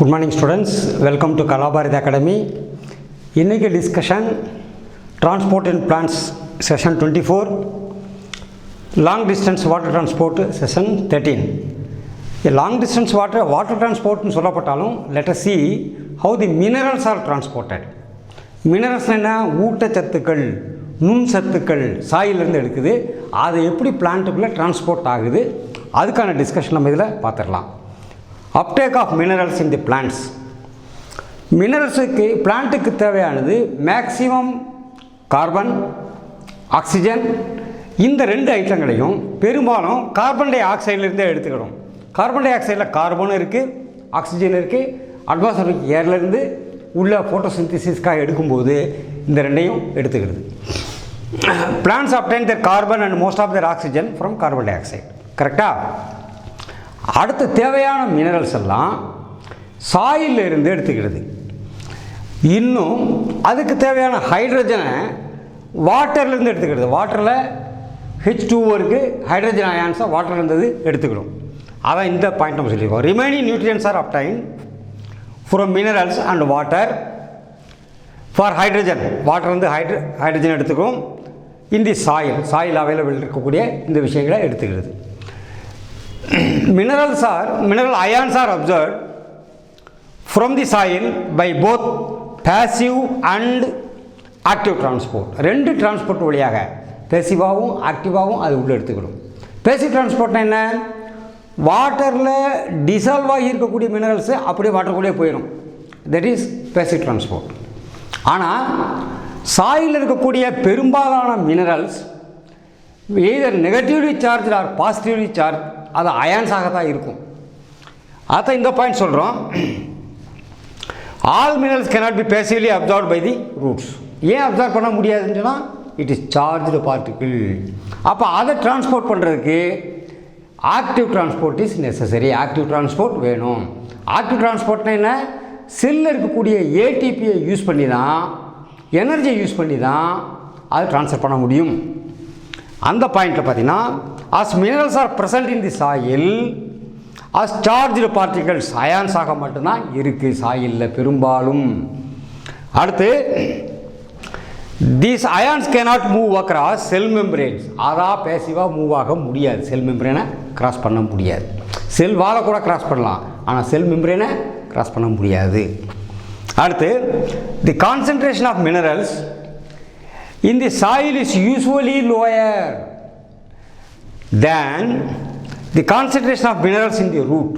Good morning students, welcome to Kalabharat Academy. இன்னைக்கு discussion transport and plants session 24, long distance water transport session 13. A long distance water transport னு சொல்லப்பட்டாலும் let us see how the minerals are transported. Minerals என்ன ஊட்டச்சத்துக்கள், நுண் சத்துக்கள் சாயிலிருந்து எடுக்குது, அது எப்படி பிளான்ட்டுக்குள்ளே transport ஆகுது, அதுக்கான டிஸ்கஷன் நம்ம இதில் பார்த்துடலாம். Uptake of minerals in the plants. மினரல்ஸுக்கு பிளான்ட்டுக்கு தேவையானது மேக்ஸிமம் கார்பன், ஆக்சிஜன், இந்த ரெண்டு ஐட்டங்களையும் பெரும்பாலும் கார்பன் டை ஆக்சைட்லேருந்தே எடுத்துக்கணும். கார்பன் டை ஆக்சைடில் கார்பனும் இருக்குது, ஆக்சிஜன் இருக்குது. அட்மாஸ்பரிக் ஏர்லேருந்து உள்ள ஃபோட்டோசிந்தசிஸ்க்காக எடுக்கும்போது இந்த ரெண்டையும் எடுத்துக்கிறது. Plants obtain their carbon and most of their oxygen from carbon dioxide. கரெக்டாக? அடுத்த தேவையான மினரல்ஸ் எல்லாம் சாயிலில் இருந்து எடுத்துக்கிறது. இன்னும் அதுக்கு தேவையான ஹைட்ரஜனை வாட்டர்லேருந்து எடுத்துக்கிறது. வாட்டரில் H2O இருக்குது, ஹைட்ரஜன் அயான்ஸாக வாட்டர் இருந்தது எடுத்துக்கணும். அதான் இந்த பாயிண்ட் நம்ம சொல்லியிருக்கோம். Remaining nutrients are obtain from minerals and water. For hydrogen, water வந்து ஹைட்ரஜன் எடுத்துக்கும். இந்த சாயில் அவைலபிள் இருக்கக்கூடிய இந்த விஷயங்களை எடுத்துக்கிறது. Mineral ions are observed from the soil by both passive and active transport. ரெண்டு டிரான்ஸ்போர்ட் வழியாக பேசிவாகவும் ஆக்டிவாகவும் அது உள்ளே எடுத்துக்கணும். பேசிவ் டிரான்ஸ்போர்ட்னா என்ன? வாட்டரில் டிசால்வ் ஆகி இருக்கக்கூடிய மினரல்ஸு அப்படியே வாட்டருக்குள்ளே போயிடும். That is passive transport. ஆனால் சாயில் இருக்கக்கூடிய பெரும்பாலான minerals either negatively charge or positively charge, அது அயான்ஸாக தான் இருக்கும். அதான் இந்த பாயிண்ட் சொல்கிறோம். All minerals cannot be passively absorbed by the roots. ஏன் அப்சார்ப் பண்ண முடியாதுன்னு சொன்னால் இட் இஸ் சார்ஜ்டு பார்ட்டிகிள். அப்போ அதை டிரான்ஸ்போர்ட் பண்ணுறதுக்கு active transport is necessary. Active transport வேணும். ஆக்டிவ் டிரான்ஸ்போர்ட்னா என்ன? செல்லில் இருக்கக்கூடிய ஏடிபியை யூஸ் பண்ணி தான், எனர்ஜியை யூஸ் பண்ணி தான் அதை ட்ரான்ஸ்ஃபர் பண்ண முடியும். அந்த பாயிண்டில் பார்த்தீங்கன்னா as minerals are present in the soil as charged particles, அயான்ஸாக மட்டும்தான் இருக்குது சாயிலில் பெரும்பாலும். அடுத்து these ions cannot move across cell membranes. அதான் பேசிவாக மூவ் ஆக முடியாது. செல் மெம்பரேனை கிராஸ் பண்ண முடியாது. செல் வாலை கூட கிராஸ் பண்ணலாம், ஆனால் செல் மெம்பரேனை கிராஸ் பண்ண முடியாது. அடுத்து the concentration of minerals in the soil is usually lower than the concentration of minerals in the root.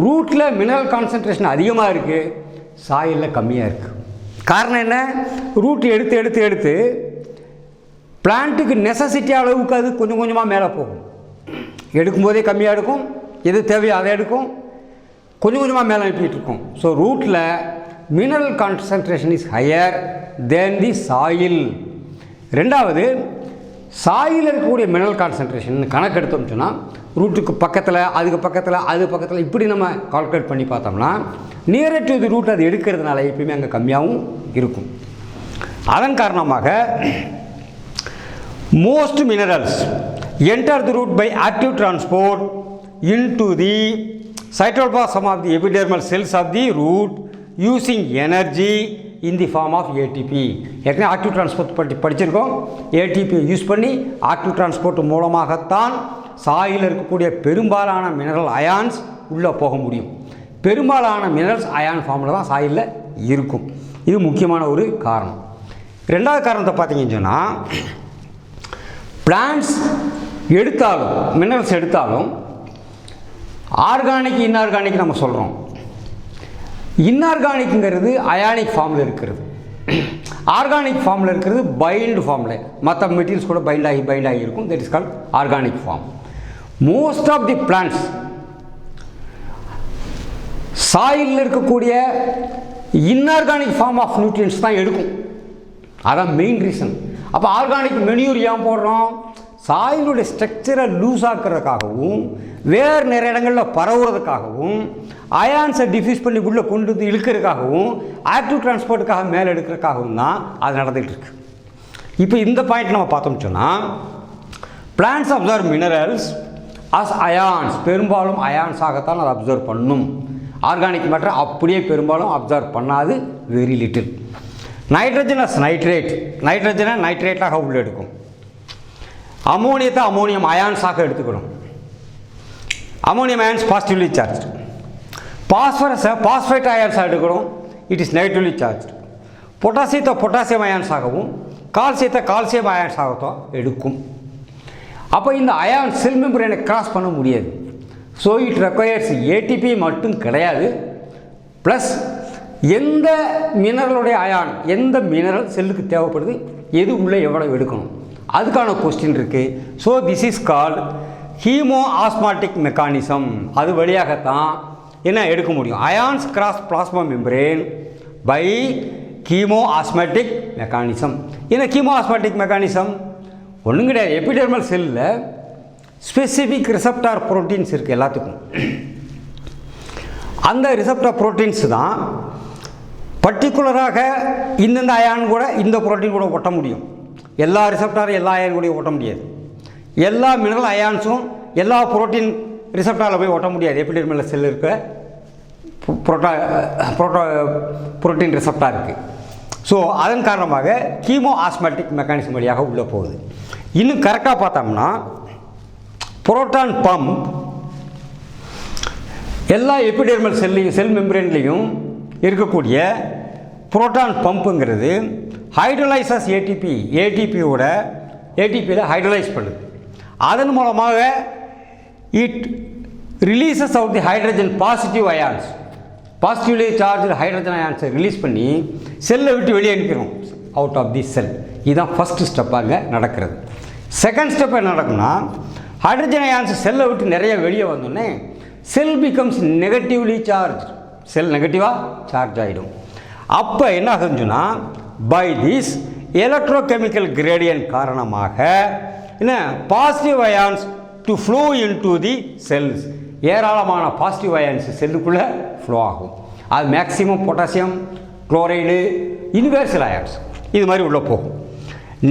ரூட்டில் மினரல் கான்சன்ட்ரேஷன் அதிகமாக இருக்குது, சாயிலில் கம்மியாக இருக்குது. காரணம் என்ன? ரூட் எடுத்து எடுத்து எடுத்து பிளான்ட்டுக்கு நெசசிட்டி அளவுக்கு அது கொஞ்சம் கொஞ்சமாக மேலே போகும். எடுக்கும்போதே கம்மியாக எடுக்கும், எது தேவையோ அதை எடுக்கும், கொஞ்சம் கொஞ்சமாக மேலே அனுப்பிட்டு இருக்கும். ஸோ ரூட்டில் mineral concentration is higher then the soil. ரெண்டாவது, சாயில் இருக்கக்கூடிய மினரல் கான்சன்ட்ரேஷன் கணக்கு எடுத்தோம்னு சொன்னால் ரூட்டுக்கு பக்கத்தில், அதுக்கு பக்கத்தில், அது பக்கத்தில், இப்படி நம்ம கால்குலேட் பண்ணி பார்த்தோம்னா நியர் டு தி ரூட் அது எடுக்கிறதுனால எப்பயுமே அங்கே கம்மியாகவும் இருக்கும். அதன் காரணமாக most minerals enter the root by active transport into the cytoplasm of the epidermal cells of the root using energy in the form of ATP. ஏற்கனவே ஆக்டிவ் டிரான்ஸ்போர்ட் பற்றி படிச்சிருக்கோம். ஏடிபி யூஸ் பண்ணி ஆக்டிவ் டிரான்ஸ்போர்ட் மூலமாகத்தான் soil இருக்கக்கூடிய பெரும்பாலான mineral ions உள்ளே போக முடியும். பெரும்பாலான மினரல்ஸ் அயான் ஃபார்மில் தான் சாயிலில் இருக்கும். இது முக்கியமான ஒரு காரணம். ரெண்டாவது காரணத்தை பார்த்தீங்கன்னு சொன்னால், பிளான்ட்ஸ் எடுத்தாலும் மினரல்ஸ் எடுத்தாலும் ஆர்கானிக் இன்ஆர்கானிக் நம்ம சொல்கிறோம். இன்ஆர்கானிக்ங்கிறது அயானிக் ஃபார்மில் இருக்கிறது, ஆர்கானிக் ஃபார்மில் இருக்கிறது பைல்டு ஃபார்மில், மற்ற மெட்டீரியல்ஸ் கூட பைண்ட் ஆகி இருக்கும். That is called organic form. Most of the plants சாயிலில் இருக்கக்கூடிய இன்ஆர்கானிக் ஃபார்ம் ஆஃப் நியூட்ரியன்ஸ் தான் எடுக்கும். அதான் மெயின் ரீசன். அப்போ ஆர்கானிக் மெனியூர் ஏன் போடுறோம்? சாயிலுடைய ஸ்ட்ரக்சரை லூஸ் ஆக்கிறதுக்காகவும், வேறு நிறைய இடங்களில் பரவுறதுக்காகவும், அயான்ஸை டிஃப்யூஸ் பண்ணி உள்ளே கொண்டு வந்து இழுக்கிறதுக்காகவும், ஆக்டிவ் டிரான்ஸ்போர்ட்டுக்காக மேலே எடுக்கிறதுக்காகவும் தான் அது நடந்துகிட்டு இருக்கு. இப்போ இந்த பாயிண்ட் நம்ம பார்த்தோம்னு சொன்னால், plants absorb minerals as ions, பெரும்பாலும் அயான்ஸாகத்தான் அதை அப்சர்வ் பண்ணும். ஆர்கானிக் மேட்டர் அப்படியே பெரும்பாலும் அப்சர்வ் பண்ணாது, வெரி லிட்டில். நைட்ரஜனஸ் நைட்ரேட், நைட்ரஜனை நைட்ரேட்டாக உள்ளே எடுக்கும். அமோனியத்தை அமோனியம் அயான்ஸாக எடுத்துக்கணும். Ammonium ions positively charge. பாஸ்பரஸை பாஸ்பேட் அயான்ஸாக எடுக்கணும், இட் இஸ் நெகட்டிவ்லி சார்ஜ். பொட்டாசியத்தை பொட்டாசியம் அயான்ஸாகவும் கால்சியத்தை கால்சியம் அயான்ஸாகத்தான் எடுக்கும். அப்போ இந்த அயான் செல் மெம்பரேனை கிராஸ் பண்ண முடியாது. ஸோ இட் ரெக்வயர்ஸ் ஏடிபி மட்டும் கிடையாது, ப்ளஸ் எந்த மினரலுடைய அயான், எந்த மினரல் செல்லுக்கு தேவைப்படுது, எது உள்ளே எவ்வளோ எடுக்கணும், அதுக்கான கொஸ்டின் இருக்குது. So this is called chemo osmotic mechanism. அது வழியாகத்தான் என்ன எடுக்க முடியும், ions cross plasma membrane by chemo osmotic mechanism. என்ன கீமோ ஆஸ்மாட்டிக் மெக்கானிசம்? ஒன்றும் கிடையாது. எபிடெர்மல் செல்லில் ஸ்பெசிஃபிக் ரிசப்டார் ப்ரோட்டீன்ஸ் இருக்குது எல்லாத்துக்கும். அந்த ரிசப்டார் ப்ரோட்டீன்ஸ் தான் பர்டிகுலராக இந்தந்த அயான் கூட இந்த ப்ரோட்டீன் கூட ஒட்ட முடியும். எல்லா ரிசப்டாரும் எல்லா அயான் கூட ஒட்ட முடியாது. எல்லா மினரல் அயான்ஸும் எல்லா ப்ரோட்டீன் ரிசப்டாரில் போய் ஒட்ட முடியாது. எபிடெர்மல் செல் இருக்க புரோட்டீன் ரிசப்டார் இருக்குது. ஸோ அதன் காரணமாக கீமோ ஆஸ்மாட்டிக் மெக்கானிசம் வழியாக உள்ளே போகுது. இன்னும் கரெக்டாக பார்த்தோம்னா புரோட்டான் பம்ப் எல்லா எபிடெர்மல் செல்லையும் செல் மெம்பரேன்லேயும் இருக்கக்கூடிய புரோட்டான் பம்புங்கிறது ஹைட்ரலைசஸ் ஏடிபியில் ஹைட்ரலைஸ் பண்ணுது. அதன் மூலமாக it releases of the hydrogen positive ions, positively charge hydrogen அயான்ஸை ரிலீஸ் பண்ணி செல்லை விட்டு வெளியே அனுப்பிடும் அவுட் ஆஃப் தி செல். இதுதான் ஃபஸ்ட்டு ஸ்டெப்பாக நடக்கிறது. செகண்ட் ஸ்டெப் என்ன நடக்கும்னா, ஹைட்ரஜன் அயான்ஸ் செல்லை விட்டு நிறைய வெளியே வந்தோடனே செல் பிகம்ஸ் நெகட்டிவ்லி சார்ஜ், செல் நெகட்டிவாக சார்ஜ் ஆகிடும். அப்போ என்ன ஆகுதுன்னா, பை திஸ் எலக்ட்ரோகெமிக்கல் கிரேடியன்ட் காரணமாக என்ன positive ions to flow into the cells, ஏராளமான பாசிட்டிவ் அயான்ஸ் செல்லுக்குள்ளே ஃப்ளோ ஆகும். அது maximum potassium, chloride, universal ions இது மாதிரி உள்ளே போகும்.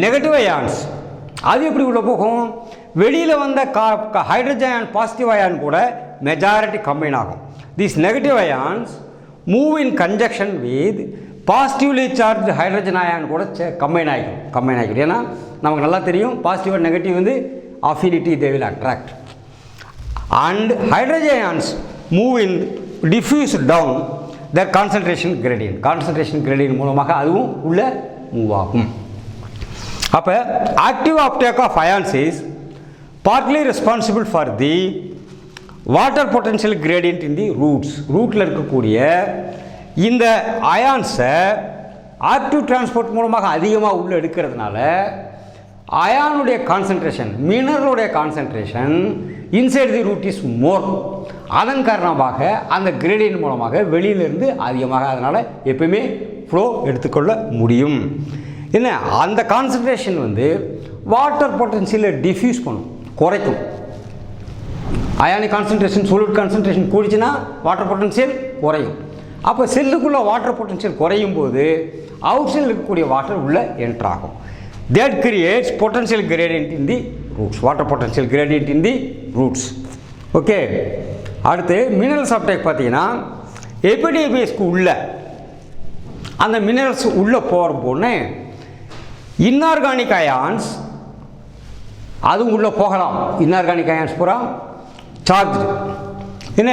நெகட்டிவ் அயான்ஸ் அது எப்படி உள்ளே போகும்? வெளியில் வந்த ஹைட்ரஜன் அயன் பாசிட்டிவ் அயான் கூட மெஜாரிட்டி கம்பைன் ஆகும். These negative ions move in conjunction with positively charge hydrogen ion கூட கம்பைன் ஆகிடும். ஏன்னா நமக்கு நல்லா தெரியும் பாசிட்டிவ் அண்ட் நெகட்டிவ் வந்து affinity they will attract. And hydrogen ions move in diffuse down the concentration gradient மூலமாக அதுவும் உள்ளே மூவ் ஆகும். அப்போ active uptake of ions is partly responsible for the water potential gradient in the ரூட்டில் இருக்கக்கூடிய இந்த அயான்ஸை active transport மூலமாக அதிகமாக உள்ளே எடுக்கிறதுனால அயானுடைய கான்சன்ட்ரேஷன், மினரலுடைய concentration inside the root is more. அதன் காரணமாக அந்த கிரேடியன்ட் மூலமாக வெளியிலிருந்து அதிகமாக அதனால் எப்பவுமே ஃப்ளோ எடுத்துக்கொள்ள முடியும். என்ன அந்த கான்சன்ட்ரேஷன் வந்து வாட்டர் பொட்டன்ஷியலை டிஃப்யூஸ் பண்ணும், குறைக்கும். அயானிக் கான்சன்ட்ரேஷன் சொல்யூட் கான்சன்ட்ரேஷன் கூடிச்சுன்னா வாட்டர் பொட்டன்ஷியல் குறையும். அப்போ செல்லுக்குள்ளே வாட்டர் பொட்டன்ஷியல் குறையும் போது அவுட் சைடில் இருக்கக்கூடிய வாட்டர் உள்ளே என்டர் ஆகும். that creates potential gradient in the roots, water potential gradient in the roots. Okay, அடுத்து மினரல்ஸ் அப்டேக் பார்த்தீங்கன்னா எபிடெர்மிஸ்க்கு உள்ள அந்த மினரல்ஸ் உள்ளே போகிறப்போன்னு இன்ஆர்கானிக் அயான்ஸ் அதுவும் உள்ளே போகலாம். இன்ஆர்கானிக் அயான்ஸ் பூரா சார்ஜ். என்ன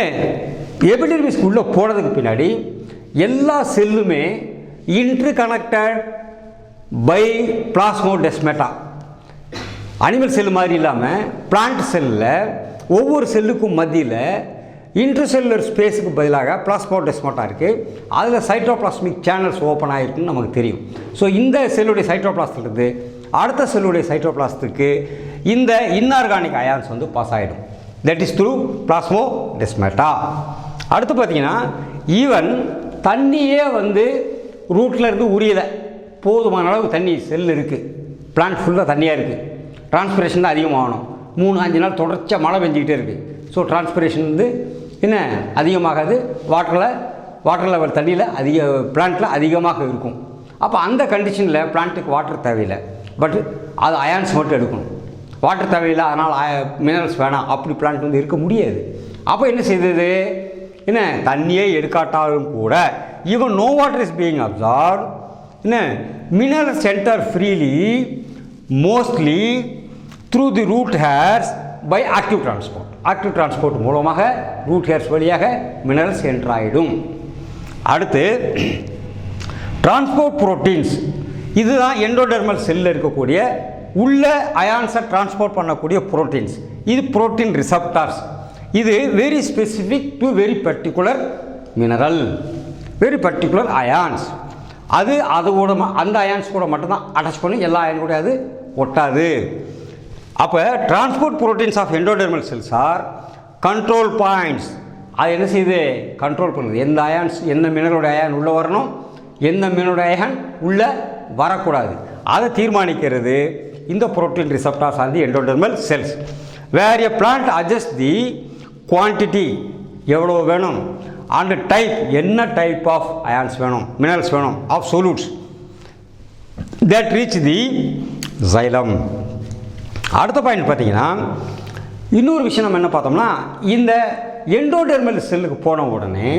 எபிடெர்மிஸ்க்கு உள்ளே போகிறதுக்கு பின்னாடி எல்லா செல்லுமே இன்ட்ரு connected by plasmodesmata. Animal cell மாதிரி இல்லாமல் பிளான்ட் செல்லில் ஒவ்வொரு செல்லுக்கும் மத்தியில் இன்டர்செல்லுலர் ஸ்பேஸுக்கு பதிலாக பிளாஸ்மோடெஸ்மாட்டா இருக்குது. அதில் சைட்டோபிளாஸ்மிக் சேனல்ஸ் ஓப்பன் ஆகிருக்குன்னு நமக்கு தெரியும். ஸோ இந்த செல்லுடைய சைட்டோபிளாஸ்டிலிருந்து அடுத்த செல்லுடைய சைட்டோபிளாஸ்டுக்கு இந்த இன்ஆர்கானிக் அயான்ஸ் வந்து பாஸ் ஆகிடும். That is through plasmodesmata. அடுத்து பார்த்தீங்கன்னா ஈவன் தண்ணியே வந்து ரூட்டில் இருந்து உரியலை, போதுமான அளவு தண்ணி செல் இருக்குது, பிளான்ட் ஃபுல்லாக தண்ணியாக இருக்குது, டிரான்ஸ்பிரேஷன் தான் அதிகமாகணும். 3-5 நாள் தொடர்ச்சியாக மழை பெஞ்சிக்கிட்டே இருக்குது. ஸோ டிரான்ஸ்பிரேஷன் வந்து என்ன அதிகமாகாது, வாட்டர் லெவல் தண்ணியில் பிளான்ட்டில் அதிகமாக இருக்கும். அப்போ அந்த கண்டிஷனில் பிளான்ட்டுக்கு வாட்டர் தேவையில்லை, பட் அது அயான்ஸ் மட்டும் எடுக்கணும். வாட்டர் தேவையில்லை, அதனால் மினரல்ஸ் வேணாம், அப்படி பிளான்ட் வந்து இருக்க முடியாது. அப்போ என்ன செய்தது, என்ன தண்ணியே எடுக்காட்டாலும் கூட even no water is being absorbed என்ன minerals enter freely mostly through the root hairs by active transport மூலமாக ரூட் ஹேர்ஸ் வழியாக மினரல்ஸ் என்டர் ஆகிடும். அடுத்து டிரான்ஸ்போர்ட் புரோட்டீன்ஸ், இதுதான் எண்டோடெர்மல் செல்லில் இருக்கக்கூடிய உள்ள அயான்ஸை டிரான்ஸ்போர்ட் பண்ணக்கூடிய புரோட்டீன்ஸ். இது புரோட்டீன் ரிசப்டார்ஸ். இது very specific to very particular mineral, very particular ions. அதோட அந்த அயான்ஸ் கூட மட்டும்தான் அட்டாச் பண்ணி எல்லா அயன் கூட அது ஒட்டாது. அப்போ transport proteins of endodermal cells are control points. அது என்ன செய்யுது? கண்ட்ரோல் பண்ணுது. எந்த அயான்ஸ், எந்த மினரலோட அயான் உள்ளே வரணும், எந்த மினரலோட அயான் உள்ளே வரக்கூடாது, அதை தீர்மானிக்கிறது இந்த protein receptors on the endodermal cells. Where a plant adjust the quantity, எவ்வளோ வேணும், அண்ட் டைப், என்ன டைப் ஆஃப் அயான்ஸ் வேணும், மினரல்ஸ் வேணும், of solutes that reach the xylem. அடுத்த பாயிண்ட் பார்த்தீங்கன்னா, இன்னொரு விஷயம் நம்ம என்ன பார்த்தோம்னா, இந்த எண்டோடெர்மல் செல்லுக்கு போன உடனே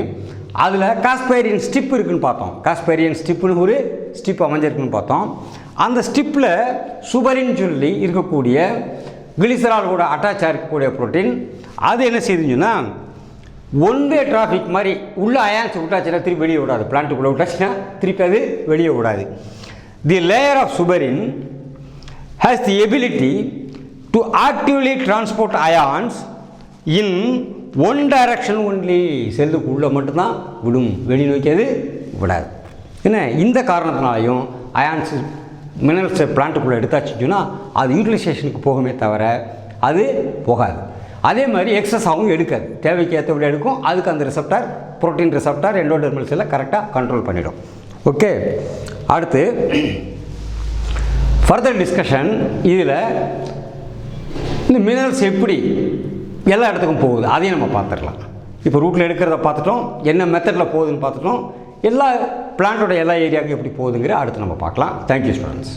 அதில் காஸ்பேரியன் ஸ்டிப் இருக்குதுன்னு பார்த்தோம். காஸ்பேரியன் ஸ்டிப்புன்னு ஒரு ஸ்டிப் அமைஞ்சிருக்குன்னு பார்த்தோம். அந்த ஸ்டிப்பில் சுபரின்னு சொல்லி இருக்கக்கூடிய கிளிசரால் கூட அட்டாச் இருக்கக்கூடிய புரோட்டீன் அது என்ன செய்யுதுன்னா, ஒன் வே டிராஃபிக் மாதிரி உள்ள அயான்ஸ் விட்டாச்சுன்னா திருப்பி வெளியே விடாது, பிளான்ட்டுக்குள்ளே விட்டாச்சுன்னா திருப்பி அது வெளியே விடாது. The layer of suberin has the ability to actively transport ions in one direction only. செல்லுக்கு உள்ளே மட்டும்தான் விடும், வெளியே நோக்கி அது விடாது. என்ன இந்த காரணத்தினாலையும் அயான்ஸ் மினரல்ஸை பிளான்ட்டுக்குள்ளே எடுத்தாச்சுன்னா அது யூட்டிலைசேஷனுக்கு போகுமே தவிர அது போகாது. அதே மாதிரி எக்ஸஸாகவும் எடுக்காது, தேவைக்கு ஏற்றபடி எடுக்கும். அதுக்கு அந்த ரிசப்டார், புரோட்டீன் ரிசப்டார் எண்டோடெர்மல் செல்லை கரெக்டாக கண்ட்ரோல் பண்ணிடும். ஓகே, அடுத்து ஃபர்தர் டிஸ்கஷன். இதில் இந்த மினரல்ஸ் எப்படி எல்லா இடத்துக்கும் போகுது அதையும் நம்ம பார்த்துடலாம். இப்போ ரூட்டில் எடுக்கிறத பார்த்துட்டோம், என்ன மெத்தடில் போகுதுன்னு பார்த்துட்டோம், எல்லா பிளான்ட்டோட எல்லா ஏரியாவுக்கும் எப்படி போகுதுங்கிற அடுத்து நம்ம பார்க்கலாம். Thank you students.